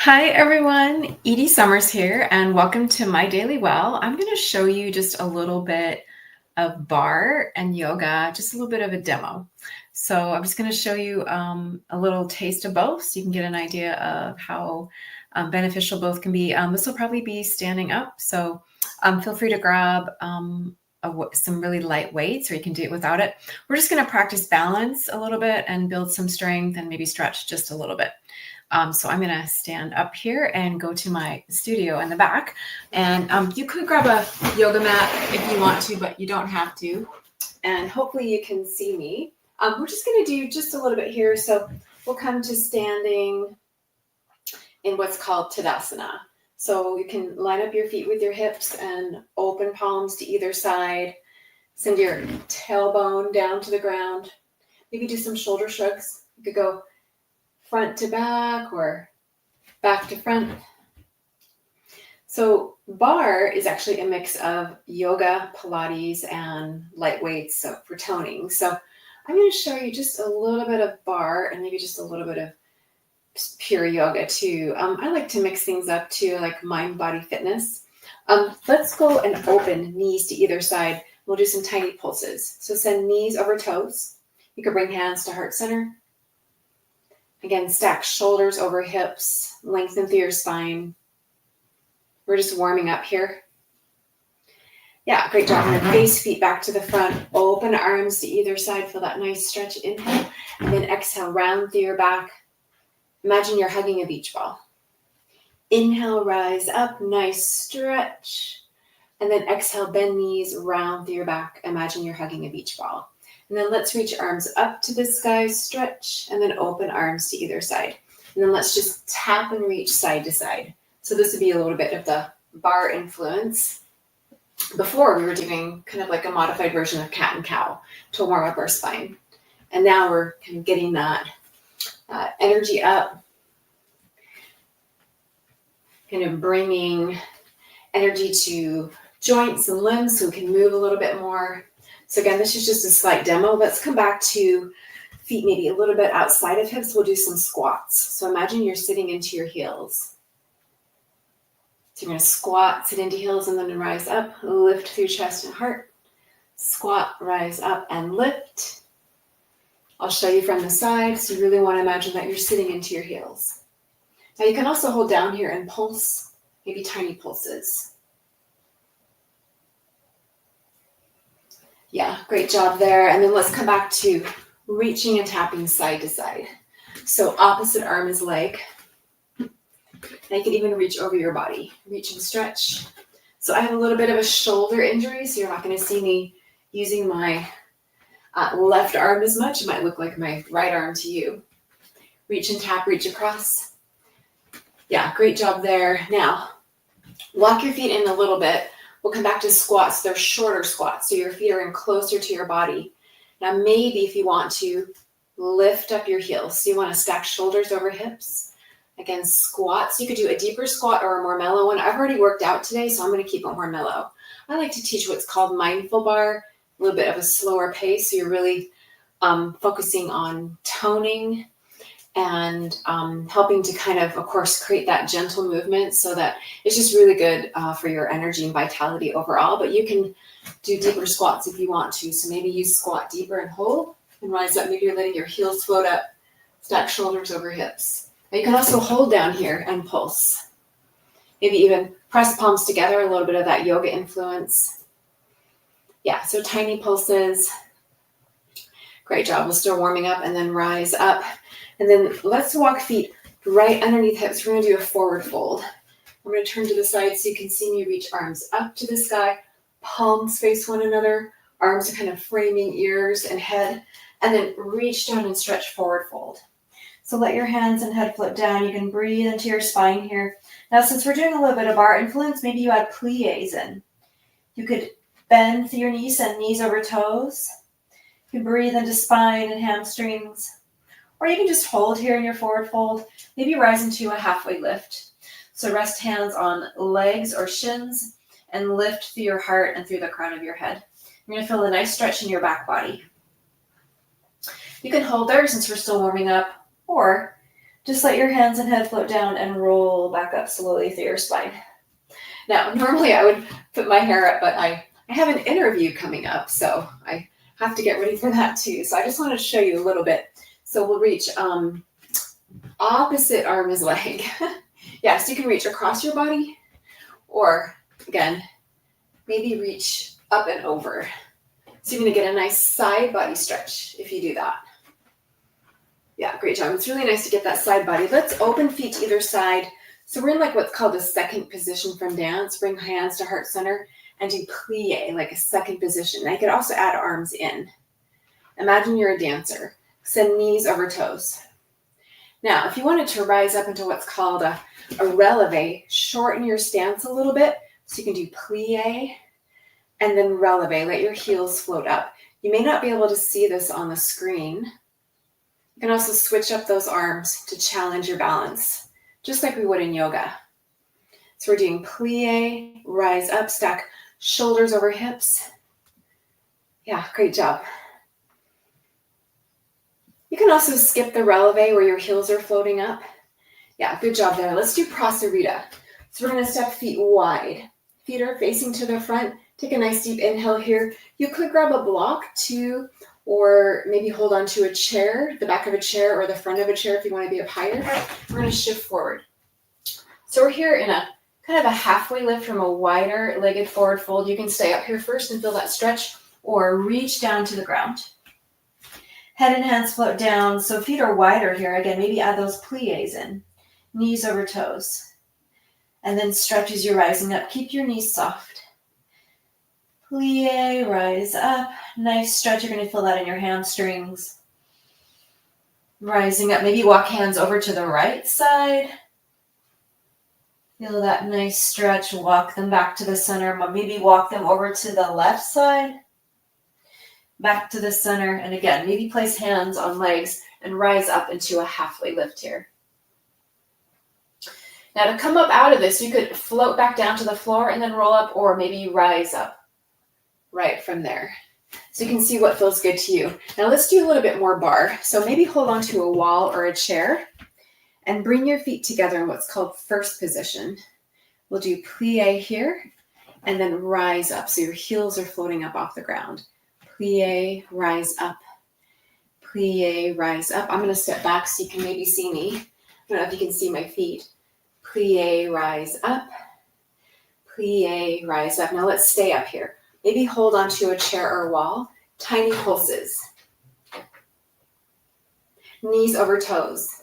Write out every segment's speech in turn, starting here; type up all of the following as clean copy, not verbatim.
Hi everyone, Edie Summers here, and welcome to My Daily Well. I'm going to show you just a little bit of barre and yoga, just a little bit of a demo. So I'm just going to show you a little taste of both so you can get an idea of how beneficial both can be. This will probably be standing up, so feel free to grab some really light weights, or you can do it without it. We're just going to practice balance a little bit and build some strength and maybe stretch just a little bit. So I'm going to stand up here and go to my studio in the back. And you could grab a yoga mat if you want to, but you don't have to. And hopefully you can see me. We're just going to do just a little bit here. So we'll come to standing in what's called Tadasana. So you can line up your feet with your hips and open palms to either side. Send your tailbone down to the ground. Maybe do some shoulder shrugs. You could go front to back or back to front. So barre is actually a mix of yoga, Pilates, and light weights for toning. So I'm going to show you just a little bit of barre and maybe just a little bit of pure yoga too. I like to mix things up too, like mind, body, fitness. Let's go and open knees to either side. We'll do some tiny pulses. So send knees over toes. You can bring hands to heart center. Again, stack shoulders over hips, lengthen through your spine. We're just warming up here. Yeah, great job. And then face feet back to the front. Open arms to either side. Feel that nice stretch. Inhale. And then exhale, round through your back. Imagine you're hugging a beach ball. Inhale, rise up. Nice stretch. And then exhale, bend knees, round through your back. Imagine you're hugging a beach ball. And then let's reach arms up to the sky, stretch, and then open arms to either side. And then let's just tap and reach side to side. So this would be a little bit of the barre influence. Before we were doing kind of like a modified version of cat and cow to warm up our spine. And now we're kind of getting that energy up, kind of bringing energy to joints and limbs so we can move a little bit more. So again, this is just a slight demo. Let's come back to feet maybe a little bit outside of hips. We'll do some squats. So imagine you're sitting into your heels. So you're going to squat, sit into heels, and then rise up, lift through chest and heart. Squat, rise up, and lift. I'll show you from the side. So you really want to imagine that you're sitting into your heels. Now you can also hold down here and pulse, maybe tiny pulses. Yeah, great job there. And then let's come back to reaching and tapping side to side. So opposite arm is leg. And you can even reach over your body. Reach and stretch. So I have a little bit of a shoulder injury, so you're not going to see me using my left arm as much. It might look like my right arm to you. Reach and tap, reach across. Yeah, great job there. Now, walk your feet in a little bit. We'll come back to squats. They're shorter squats, so your feet are in closer to your body. Now, maybe if you want to, lift up your heels. So you want to stack shoulders over hips. Again, squats. You could do a deeper squat or a more mellow one. I've already worked out today, so I'm going to keep it more mellow. I like to teach what's called mindful barre, a little bit of a slower pace, so you're really focusing on toning and helping to kind of course, create that gentle movement so that it's just really good for your energy and vitality overall. But you can do deeper squats if you want to. So maybe you squat deeper and hold and rise up. Maybe you're letting your heels float up, stack shoulders over hips. Now you can also hold down here and pulse. Maybe even press palms together, a little bit of that yoga influence. Yeah, so tiny pulses. Great job. We'll start warming up and then rise up. And then let's walk feet right underneath hips. We're going to do a forward fold. I'm going to turn to the side so you can see me reach arms up to the sky. Palms face one another. Arms are kind of framing ears and head. And then reach down and stretch forward fold. So let your hands and head flip down. You can breathe into your spine here. Now, since we're doing a little bit of barre influence, maybe you add plies in. You could bend through your knees, send knees over toes. You can breathe into spine and hamstrings. Or you can just hold here in your forward fold. Maybe rise into a halfway lift. So rest hands on legs or shins and lift through your heart and through the crown of your head. You're going to feel a nice stretch in your back body. You can hold there since we're still warming up, or Just let your hands and head float down and roll back up slowly through your spine. Now, normally I would put my hair up, but I have an interview coming up, so I have to get ready for that too. So I just want to show you a little bit. So we'll reach opposite arm is leg. Yeah, so you can reach across your body, or again, maybe reach up and over. So you're going to get a nice side body stretch if you do that. Yeah, great job. It's really nice to get that side body. Let's open feet to either side. So we're in like what's called a second position from dance. Bring hands to heart center and do plie, like a second position. I could also add arms in. Imagine you're a dancer. Send knees over toes. Now, if you wanted to rise up into what's called a releve, shorten your stance a little bit. So you can do plie and then releve. Let your heels float up. You may not be able to see this on the screen. You can also switch up those arms to challenge your balance, just like we would in yoga. So we're doing plie, rise up, stack shoulders over hips. Yeah, great job. You can also skip the releve where your heels are floating up. Yeah, good job there. Let's do prasarita. So we're going to step feet wide. Feet are facing to the front. Take a nice deep inhale here. You could grab a block too, or maybe hold on to a chair, the back of a chair or the front of a chair if you want to be up higher. We're going to shift forward. So we're here in a kind of a halfway lift from a wider legged forward fold. You can stay up here first and feel that stretch, or reach down to the ground. Head and hands float down, so feet are wider here. Again, maybe add those plies in. Knees over toes. And then stretch as you're rising up. Keep your knees soft. Plie, rise up. Nice stretch. You're going to feel that in your hamstrings. Rising up. Maybe walk hands over to the right side. Feel that nice stretch. Walk them back to the center. Maybe walk them over to the left side. Back to the center. And again, maybe place hands on legs and rise up into a halfway lift here. Now to come up out of this, you could float back down to the floor and then roll up, or maybe rise up right from there. So you can see what feels good to you. Now let's do a little bit more bar. So maybe hold on to a wall or a chair and bring your feet together in what's called first position. We'll do plie here and then rise up. So your heels are floating up off the ground. Plie, rise up. Plie, rise up. I'm going to step back so you can maybe see me. I don't know if you can see my feet. Plie, rise up. Plie, rise up. Now let's stay up here. Maybe hold onto a chair or wall. Tiny pulses. Knees over toes.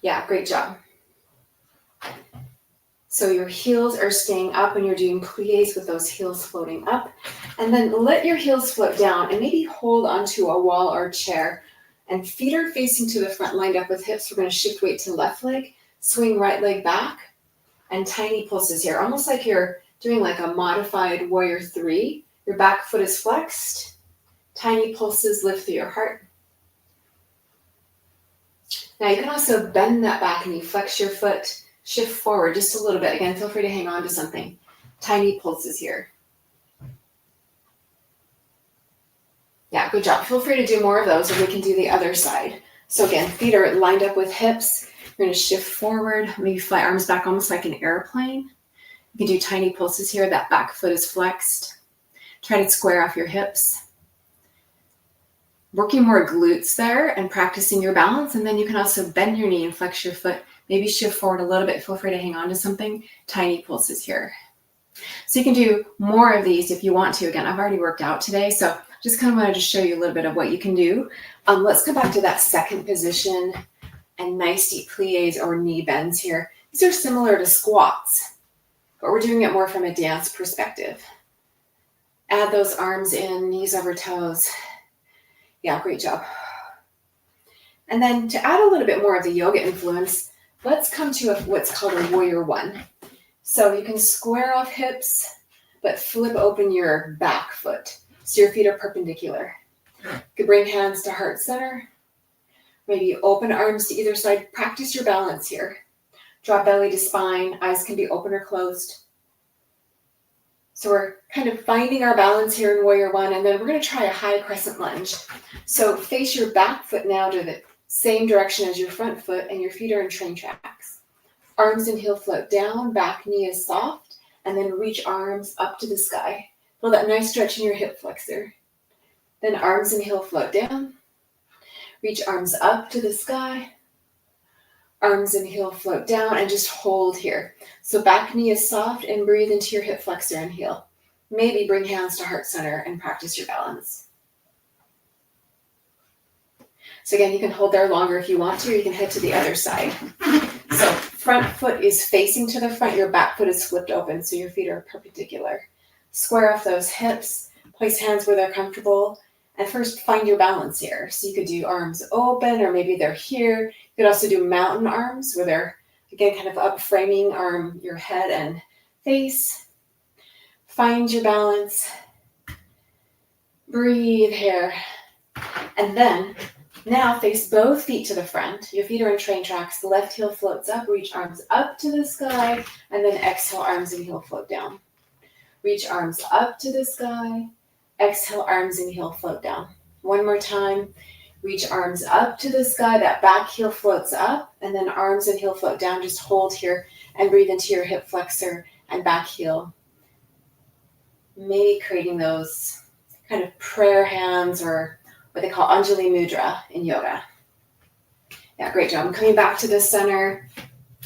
Yeah, great job. So your heels are staying up when you're doing plies with those heels floating up. And then let your heels float down and maybe hold onto a wall or chair. And feet are facing to the front, lined up with hips. We're going to shift weight to left leg, swing right leg back, and tiny pulses here. Almost like you're doing like a modified warrior 3. Your back foot is flexed. Tiny pulses lift through your heart. Now you can also bend that back knee, flex your foot, shift forward just a little bit. Again, feel free to hang on to something. Tiny pulses here. Yeah, good job. Feel free to do more of those, or we can do the other side. So again, feet are lined up with hips. You're going to shift forward, maybe fly arms back almost like an airplane. You can do tiny pulses here. That back foot is flexed. Try to square off your hips. Working more glutes there and practicing your balance. And then you can also bend your knee and flex your foot. Maybe shift forward a little bit. Feel free to hang on to something. Tiny pulses here. So you can do more of these if you want to. Again, I've already worked out today, so just kind of wanted to show you a little bit of what you can do. Let's come back to that second position and nice deep plies or knee bends here. These are similar to squats, but we're doing it more from a dance perspective. Add those arms in, knees over toes. Yeah, great job. And then to add a little bit more of the yoga influence, let's come to what's called a warrior 1. So you can square off hips, but flip open your back foot. So your feet are perpendicular. You can bring hands to heart center. Maybe open arms to either side. Practice your balance here. Draw belly to spine. Eyes can be open or closed. So we're kind of finding our balance here in warrior 1, and then we're going to try a high crescent lunge. So face your back foot now to the Same direction as your front foot, and your feet are in train tracks. Arms and heel float down, back knee is soft, and then reach arms up to the sky. Feel that nice stretch in your hip flexor. Then arms and heel float down, reach arms up to the sky, arms and heel float down, and just hold here. So back knee is soft, and breathe into your hip flexor and heel. Maybe bring hands to heart center and practice your balance. So again, you can hold there longer if you want to, or you can head to the other side. So front foot is facing to the front, your back foot is flipped open, so your feet are perpendicular. Square off those hips, place hands where they're comfortable, and first find your balance here. So you could do arms open, or maybe they're here. You could also do mountain arms, where they're, again, kind of up framing your head and face. Find your balance. Breathe here. And then, now face both feet to the front. Your feet are in train tracks. The left heel floats up. Reach arms up to the sky. And then exhale, arms and heel float down. Reach arms up to the sky. Exhale, arms and heel float down. One more time. Reach arms up to the sky. That back heel floats up. And then arms and heel float down. Just hold here and breathe into your hip flexor and back heel. Maybe creating those kind of prayer hands, or what they call Anjali Mudra in yoga. Yeah, great job. I'm coming back to the center.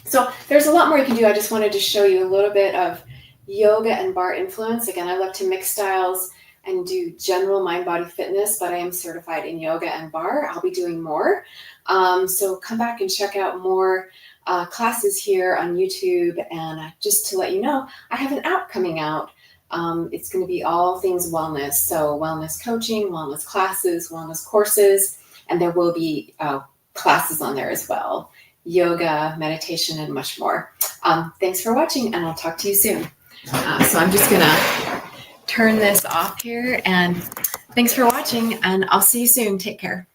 So there's a lot more you can do. I just wanted to show you a little bit of yoga and Barre influence. Again, I love to mix styles and do general mind-body fitness, but I am certified in yoga and Barre. I'll be doing more. So come back and check out more classes here on YouTube. And just to let you know, I have an app coming out. It's going to be all things wellness. So wellness coaching, wellness classes, wellness courses, and there will be classes on there as well. Yoga, meditation, and much more. Thanks for watching, and I'll talk to you soon. So I'm just going to turn this off here, and thanks for watching, and I'll see you soon. Take care.